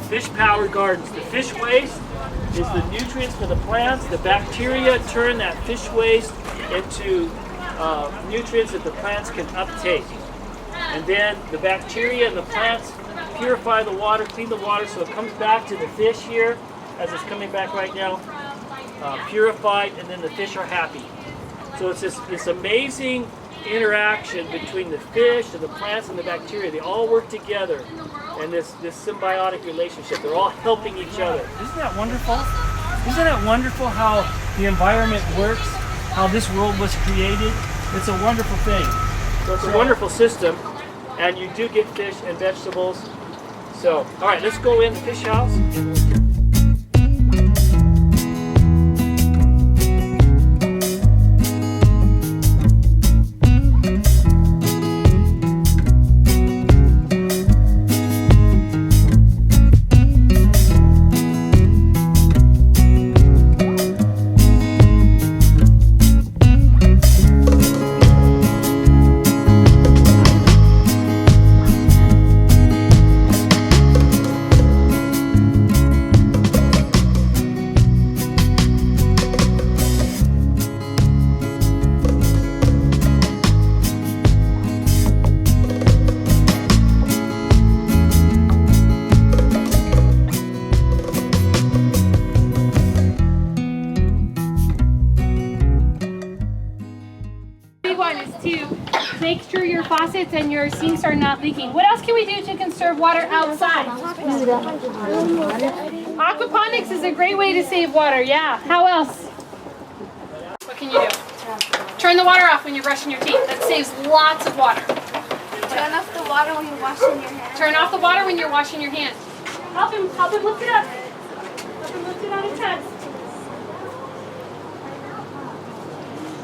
fish-powered gardens. The fish waste is the nutrients for the plants. The bacteria turn that fish waste into nutrients that the plants can uptake. And then the bacteria and the plants purify the water, clean the water, so it comes back to the fish here, as it's coming back right now, purified, and then the fish are happy. So it's this amazing interaction between the fish and the plants and the bacteria. They all work together in this symbiotic relationship. They're all helping each other. Isn't that wonderful? Isn't that wonderful how the environment works, how this world was created? It's a wonderful thing. So it's a wonderful system, and you do get fish and vegetables. So, all right, let's go in the fish house. Make sure your faucets and your sinks are not leaking. What else can we do to conserve water outside? Aquaponics is a great way to save water, yeah. How else? What can you do? Turn the water off when you're brushing your teeth. That saves lots of water. Turn off the water when you're washing your hands. Turn off the water when you're washing your hands. Help him lift it up. Help him lift it on his head.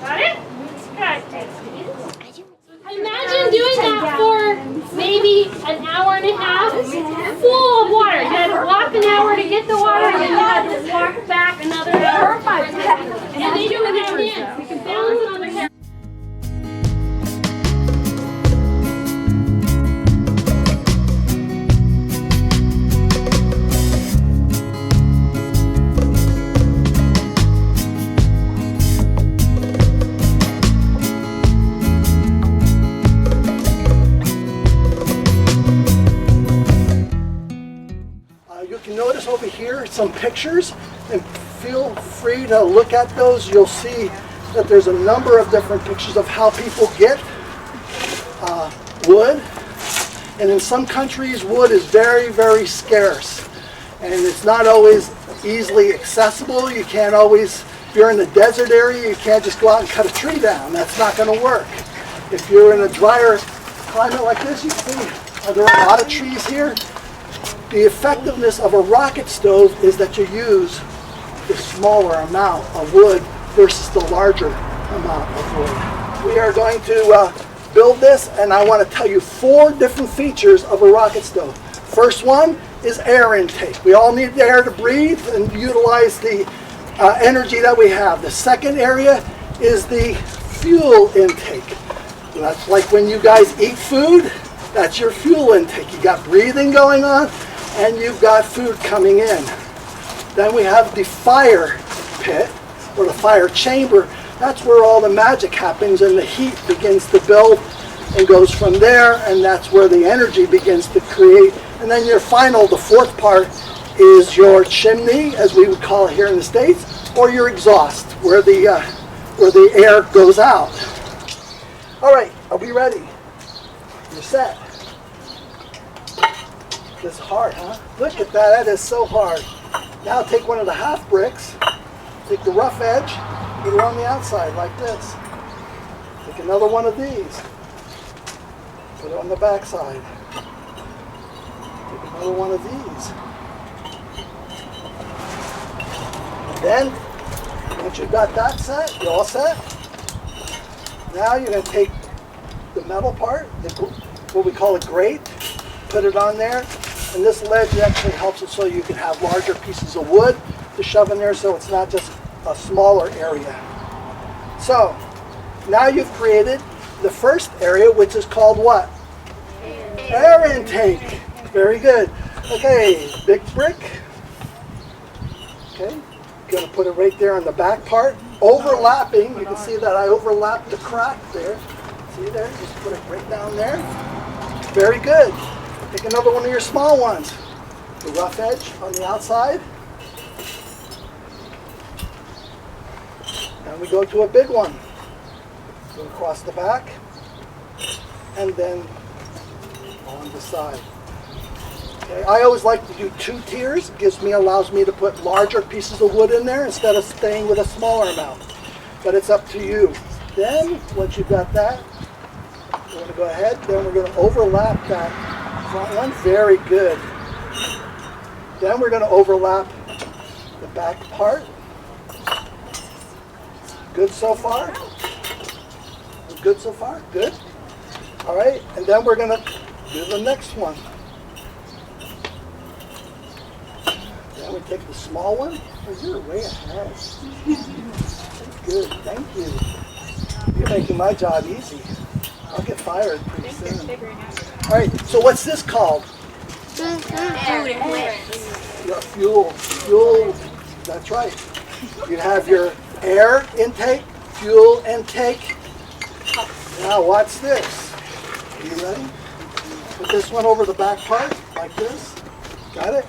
Got it? Good. Imagine doing that for maybe an hour and a half full of water. You had to walk an hour to get the water, and then you had to walk back another hour. And they do it with their hands. You can balance it on their head. Notice over here some pictures, and feel free to look at those. You'll see that there's a number of different pictures of how people get wood, and in some countries wood is very, very scarce, and it's not always easily accessible. You can't always, if you're in the desert area, you can't just go out and cut a tree down. That's not going to work. If you're in a drier climate like this, you can see there are a lot of trees here. The effectiveness of a rocket stove is that you use the smaller amount of wood versus the larger amount of wood. We are going to build this, and I want to tell you 4 different features of a rocket stove. First one is air intake. We all need air to breathe and utilize the energy that we have. The second area is the fuel intake. That's like when you guys eat food, that's your fuel intake. You got breathing going on, and you've got food coming in. Then we have the fire pit, or the fire chamber. That's where all the magic happens, and the heat begins to build and goes from there, and that's where the energy begins to create. And then your final, the 4th part, is your chimney, as we would call it here in the States, or your exhaust, where the air goes out. All right, are we ready? You're set. It's hard, huh? Look at that, that is so hard. Now take one of the half bricks, take the rough edge, put it on the outside like this. Take another one of these, put it on the back side. Take another one of these. And then, once you've got that set, you're all set. Now you're going to take the metal part, what we call a grate, put it on there. And this ledge actually helps it so you can have larger pieces of wood to shove in there, so it's not just a smaller area. So now you've created the first area, which is called what? Air intake. Very good. Okay, big brick. Okay, gonna put it right there on the back part. Overlapping, you can see that I overlapped the crack there. See there, just put it right down there. Very good. Take another one of your small ones. The rough edge on the outside. And we go to a big one. Go across the back. And then on the side. Okay, I always like to do 2 tiers. It allows me to put larger pieces of wood in there instead of staying with a smaller amount. But it's up to you. Then, once you've got that, we're going to go ahead. Then we're going to overlap that front one. Very good. Then we're going to overlap the back part. Good so far? Good so far? Good. All right, and then we're going to do the next one. Then we take the small one. Oh, you're way ahead. Good, thank you. You're making my job easy. I'll get fired pretty soon. All right, so what's this called? Yeah, fuel. Fuel, that's right. You have your air intake, fuel intake. Now watch this. Are you ready? Put this one over the back part, like this. Got it?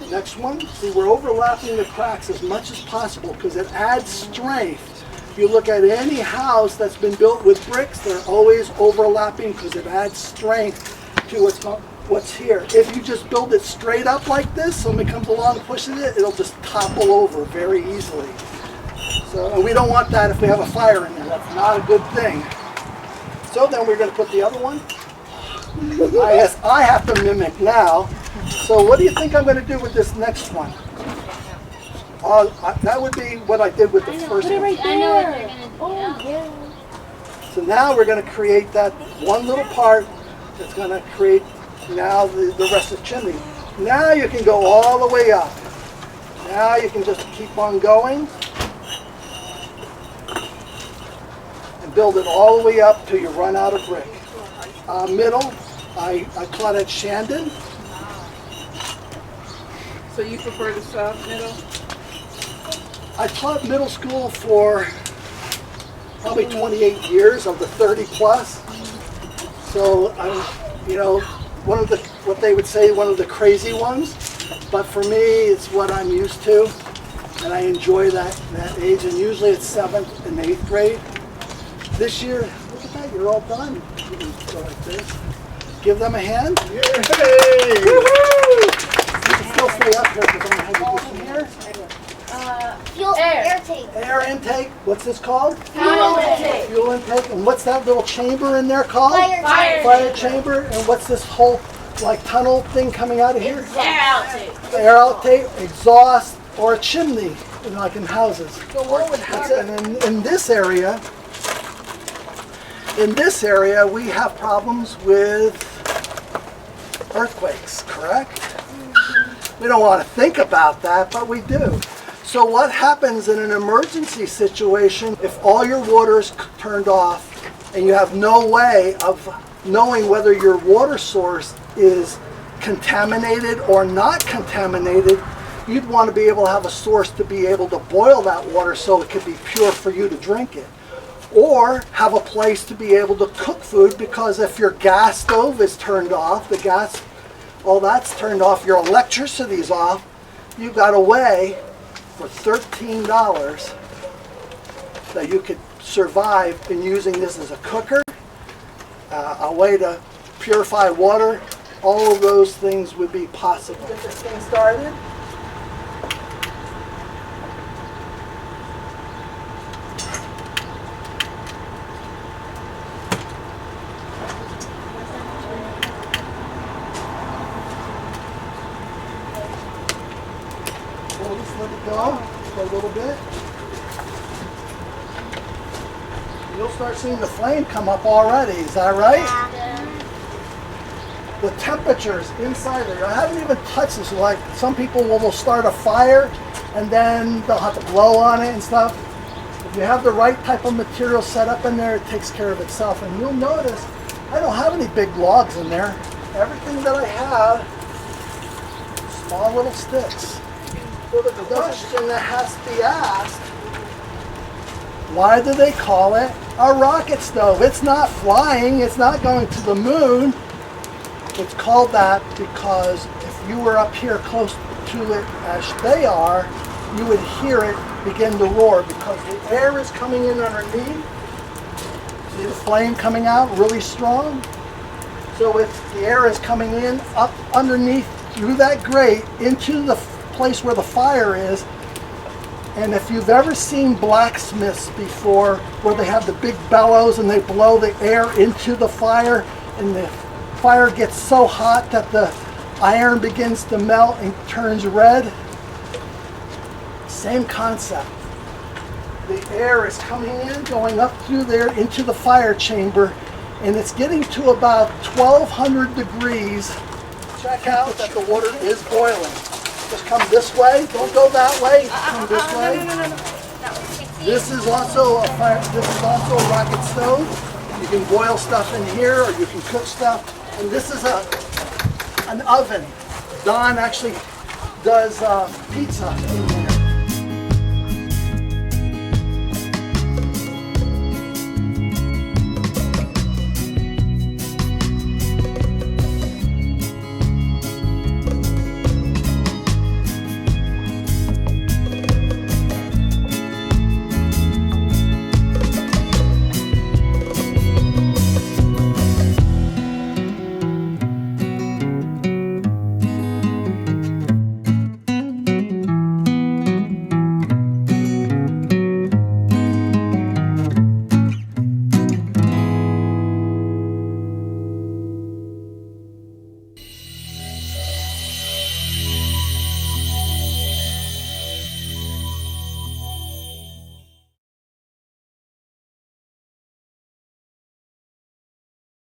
The next one, see, we're overlapping the cracks as much as possible because it adds strength. If you look at any house that's been built with bricks, they're always overlapping because it adds strength to what's here. If you just build it straight up like this, somebody comes along and pushes it, it'll just topple over very easily. So, and we don't want that if we have a fire in there. That's not a good thing. So then we're going to put the other one. I have to mimic now. So what do you think I'm going to do with this next one? That would be what I did with the first one. I know what they're gonna do. Yeah. So now we're going to create that one little part that's going to create now the rest of the chimney. Now you can go all the way up. Now you can just keep on going and build it all the way up till you run out of brick. Middle, I taught at Shandon. So you prefer the soft middle? I taught middle school for probably 28 years of the 30 plus. So I'm, one of the, what they would say, one of the crazy ones. But for me, it's what I'm used to. And I enjoy that age. And usually it's 7th and 8th grade. This year, look at that, you're all done. You can go like this. Give them a hand. Yay! Woohoo! You can still stay up here because I'm going to have you do some here. Fuel air intake. Air intake. What's this called? Fuel intake. Fuel intake. And what's that little chamber in there called? Fire chamber. And what's this whole like tunnel thing coming out of here? Air outtake. Air outtake, exhaust, or a chimney, like in houses. So what would happen in this area? In this area, we have problems with earthquakes, correct? We don't want to think about that, but we do. So what happens in an emergency situation if all your water is turned off and you have no way of knowing whether your water source is contaminated or not contaminated? You'd want to be able to have a source to be able to boil that water so it could be pure for you to drink it. Or have a place to be able to cook food, because if your gas stove is turned off, the gas, all that's turned off, your electricity's off, you've got a way for $13 that you could survive in using this as a cooker, a way to purify water. All of those things would be possible. Get this thing started. Let it go for a little bit. You'll start seeing the flame come up already, is that right? The temperatures inside there, I haven't even touched this. Like some people will start a fire and then they'll have to blow on it and stuff. If you have the right type of material set up in there, it takes care of itself. And you'll notice I don't have any big logs in there. Everything that I have small little sticks. So the question that has to be asked, why do they call it a rocket stove? It's not flying, it's not going to the moon. It's called that because if you were up here close to it as they are, you would hear it begin to roar because the air is coming in underneath. See the flame coming out really strong? So if the air is coming in up underneath through that grate into the place where the fire is, and if you've ever seen blacksmiths before where they have the big bellows and they blow the air into the fire and the fire gets so hot that the iron begins to melt and turns red, same concept. The air is coming in, going up through there into the fire chamber, and it's getting to about 1200 degrees. Check out that the water is boiling. Just come this way. Don't go that way. Come this way. This is also a fire. This is also a rocket stove. You can boil stuff in here, or you can cook stuff. And this is an oven. Don actually does pizza.